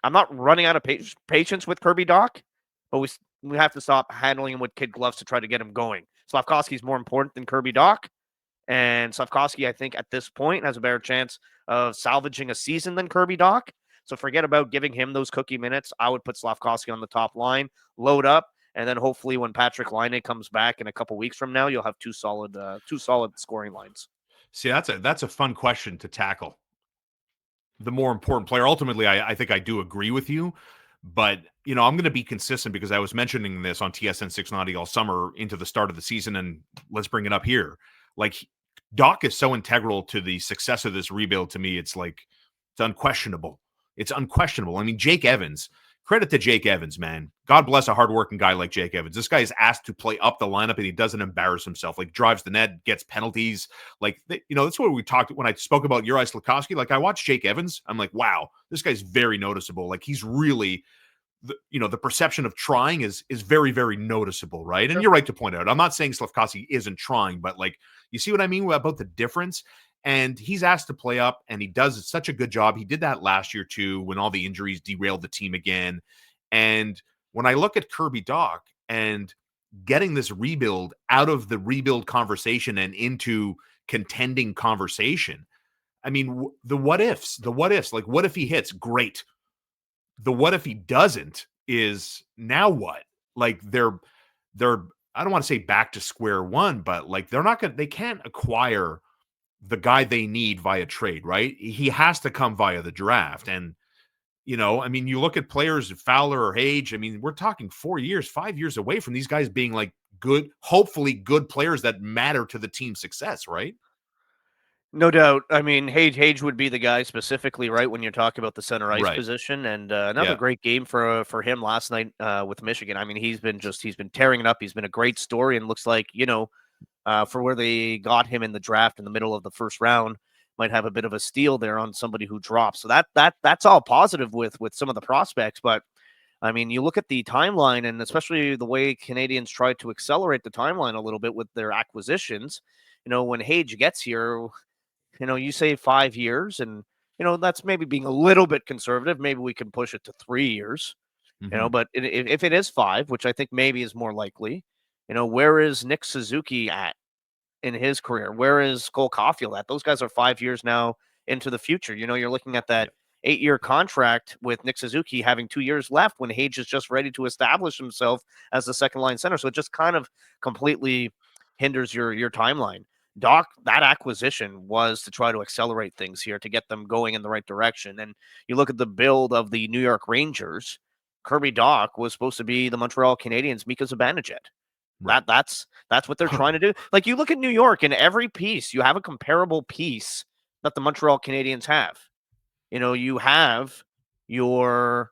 I'm not running out of patience with Kirby Dach, but we have to stop handling him with kid gloves to try to get him going. Slafkovsky is more important than Kirby Dach, and Slafkovsky, I think, at this point has a better chance of salvaging a season than Kirby Dach. So forget about giving him those cookie minutes. I would put Slafkovsky on the top line, load up, and then hopefully when Patrick Laine comes back in a couple weeks from now, you'll have two solid scoring lines. See, that's a fun question to tackle. The more important player. Ultimately, I think I do agree with you, but I'm going to be consistent because I was mentioning this on TSN 690 all summer into the start of the season, and let's bring it up here. Like, Dach is so integral to the success of this rebuild. To me, it's unquestionable. It's unquestionable. I mean, Jake Evans. Credit to Jake Evans, man. God bless a hardworking guy like Jake Evans. This guy is asked to play up the lineup, and he doesn't embarrass himself. Like, drives the net, gets penalties. Like, that's what we talked when I spoke about Juraj Slafkovsky. Like, I watched Jake Evans. I'm like, wow, this guy's very noticeable. Like, he's really, the perception of trying is very, very noticeable, right? And you're right to point out. I'm not saying Slafkovsky isn't trying, but like, you see what I mean about the difference? And he's asked to play up, and he does such a good job. He did that last year, too, when all the injuries derailed the team again. And when I look at Kirby Dach and getting this rebuild out of the rebuild conversation and into contending conversation, I mean, the what ifs, like, what if he hits? Great. The what if he doesn't is now what? Like, they're I don't want to say back to square one, but like, they can't acquire the guy they need via trade, right? He has to come via the draft. And, I mean, you look at players, Fowler or Hage, I mean, we're talking 4 years, 5 years away from these guys being like good, hopefully good players that matter to the team's success, right? No doubt. I mean, Hage would be the guy specifically, right, when you're talking about the center ice Right. position. And another Yeah. great game for him last night with Michigan. I mean, he's been tearing it up. He's been a great story, and looks like, for where they got him in the draft in the middle of the first round, might have a bit of a steal there on somebody who drops. So that's all positive with some of the prospects. But I mean, you look at the timeline, and especially the way Canadians tried to accelerate the timeline a little bit with their acquisitions. When Hage gets here, you say 5 years, and that's maybe being a little bit conservative. Maybe we can push it to 3 years. But if it is 5, which I think maybe is more likely, where is Nick Suzuki at in his career? Where is Cole Caulfield at? Those guys are 5 years now into the future. You're looking at that 8-year contract with Nick Suzuki having 2 years left when Hage is just ready to establish himself as the second line center. So it just kind of completely hinders your timeline. Dach, that acquisition was to try to accelerate things here to get them going in the right direction. And you look at the build of the New York Rangers, Kirby Dach was supposed to be the Montreal Canadiens' Mika Zibanejad. Right. That's what they're trying to do. Like, you look at New York, in every piece, you have a comparable piece that the Montreal Canadiens have. You have your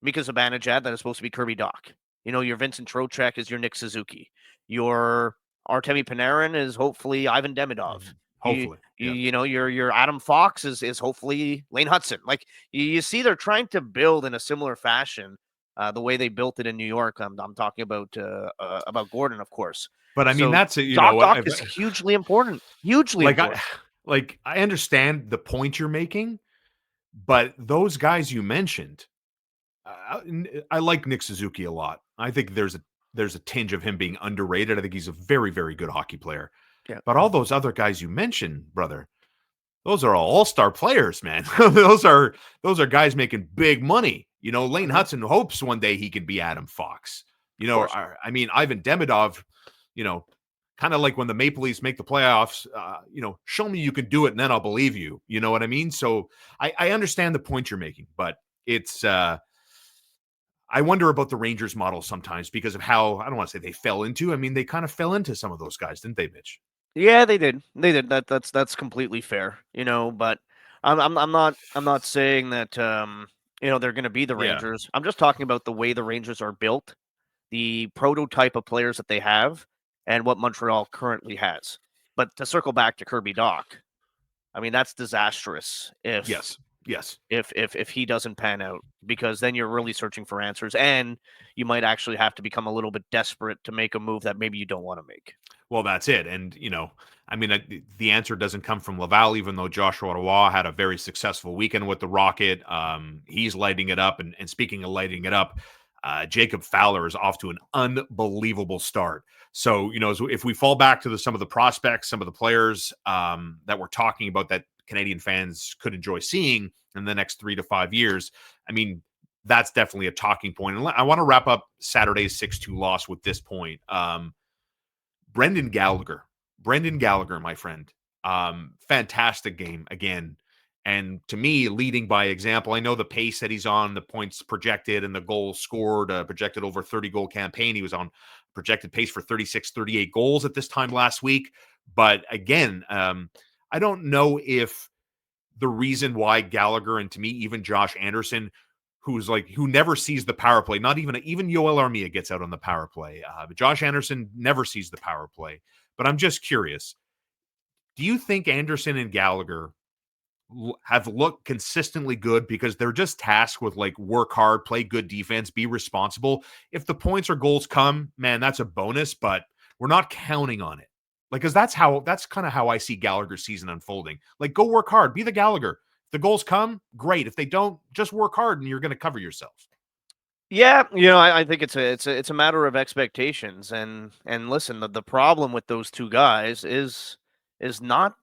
Mika Zibanejad that is supposed to be Kirby Dach. Your Vincent Trocheck is your Nick Suzuki. Your Artemi Panarin is hopefully Ivan Demidov. Hopefully. Your Adam Fox is hopefully Lane Hudson. Like, you see, they're trying to build in a similar fashion. The way they built it in New York. I'm talking about Gordon, of course. But I mean, that's Dach is hugely important. Hugely important. I understand the point you're making, but those guys you mentioned, I like Nick Suzuki a lot. I think there's a tinge of him being underrated. I think he's a very, very good hockey player. Yeah. But all those other guys you mentioned, brother, those are all-star players, man. those are guys making big money. Lane Hudson hopes one day he can be Adam Fox. I mean, Ivan Demidov, kind of like when the Maple Leafs make the playoffs, show me you can do it and then I'll believe you. You know what I mean? So I understand the point you're making, but it's I wonder about the Rangers model sometimes because of how, I don't want to say they fell into. I mean, they kind of fell into some of those guys, didn't they, Mitch? Yeah, they did. That's completely fair. But I'm not saying that they're going to be the Rangers. I'm just talking about the way the Rangers are built, the prototype of players that they have, and what Montreal currently has. But to circle back to Kirby Dach, I mean, that's disastrous if if he doesn't pan out, because then you're really searching for answers, and you might actually have to become a little bit desperate to make a move that maybe you don't want to make. Well, that's it. And, I mean, the answer doesn't come from Laval, even though Joshua Roy had a very successful weekend with the Rocket. He's lighting it up. And speaking of lighting it up, Jacob Fowler is off to an unbelievable start. So, if we fall back to some of the prospects, some of the players that we're talking about that Canadian fans could enjoy seeing in the next 3 to 5 years, I mean, that's definitely a talking point. And I want to wrap up Saturday's 6-2 loss with this point. Brendan Gallagher, my friend, fantastic game again. And to me, leading by example. I know the pace that he's on, the points projected and the goals scored, projected over 30-goal campaign. He was on projected pace for 36, 38 goals at this time last week. But again, I don't know if the reason why Gallagher, and to me, even Josh Anderson, who never sees the power play, not even Yoel Armia gets out on the power play. But Josh Anderson never sees the power play. But I'm just curious, do you think Anderson and Gallagher have looked consistently good because they're just tasked with work hard, play good defense, be responsible? If the points or goals come, man, that's a bonus, but we're not counting on it. Because that's kind of how I see Gallagher's season unfolding. Go work hard, be the Gallagher. If the goals come, great. If they don't, just work hard and you're going to cover yourself. Yeah, I think it's a matter of expectations, and listen, the problem with those two guys is not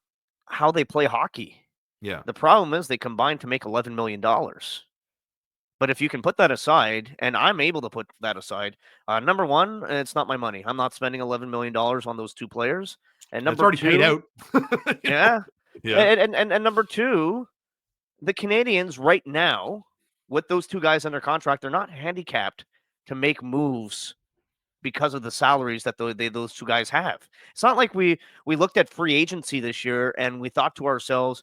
how they play hockey. Yeah. The problem is they combined to make $11 million. But if you can put that aside, and I'm able to put that aside, number one, it's not my money. I'm not spending $11 million on those two players. And It's number already two, paid out. yeah. Yeah. And number two, the Canadians right now, with those two guys under contract, they're not handicapped to make moves because of the salaries that those two guys have. It's not like we looked at free agency this year and we thought to ourselves,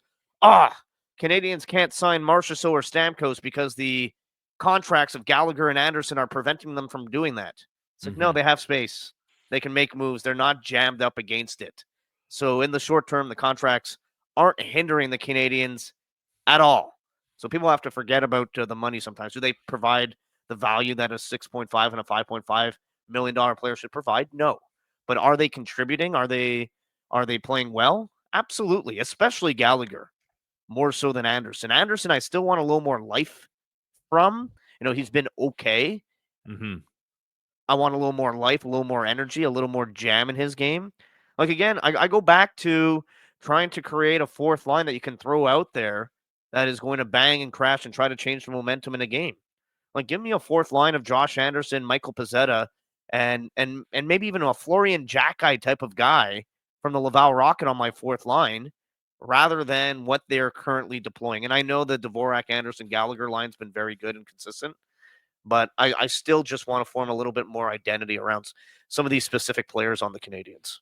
Canadians can't sign Marchessault or Stamkos because the contracts of Gallagher and Anderson are preventing them from doing that. It's like, no, they have space. They can make moves. They're not jammed up against it. So in the short term, the contracts aren't hindering the Canadians at all. So people have to forget about the money sometimes. Do they provide the value that a 6.5 and a $5.5 million player should provide? No. But are they contributing? Are they playing well? Absolutely, especially Gallagher, more so than Anderson. Anderson, I still want a little more life from. He's been okay. I want a little more life, a little more energy, a little more jam in his game. Again, I go back to trying to create a fourth line that you can throw out there that is going to bang and crash and try to change the momentum in a game. Give me a fourth line of Josh Anderson, Michael Pezzetta, and maybe even a Florian Jacki type of guy from the Laval Rocket on my fourth line, rather than what they're currently deploying. And I know the Dvorak, Anderson, Gallagher line's been very good and consistent, but I still just want to form a little bit more identity around some of these specific players on the Canadians.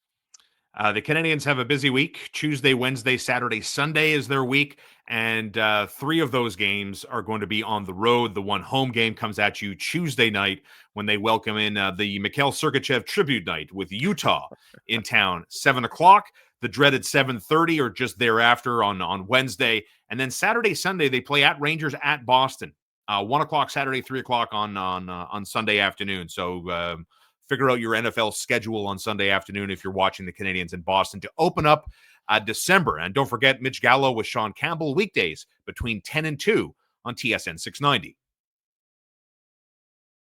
The Canadians have a busy week. Tuesday, Wednesday, Saturday, Sunday is their week. And 3 of those games are going to be on the road. The one home game comes at you Tuesday night when they welcome in the Mikhail Sergachev tribute night with Utah in town, 7 o'clock. The dreaded 7:30 or just thereafter on Wednesday. And then Saturday, Sunday, they play at Rangers at Boston. 1 o'clock Saturday, 3 o'clock on Sunday afternoon. So figure out your NFL schedule on Sunday afternoon if you're watching the Canadians in Boston to open up December. And don't forget Mitch Gallo with Shaun Campbell weekdays between 10 and 2 on TSN 690.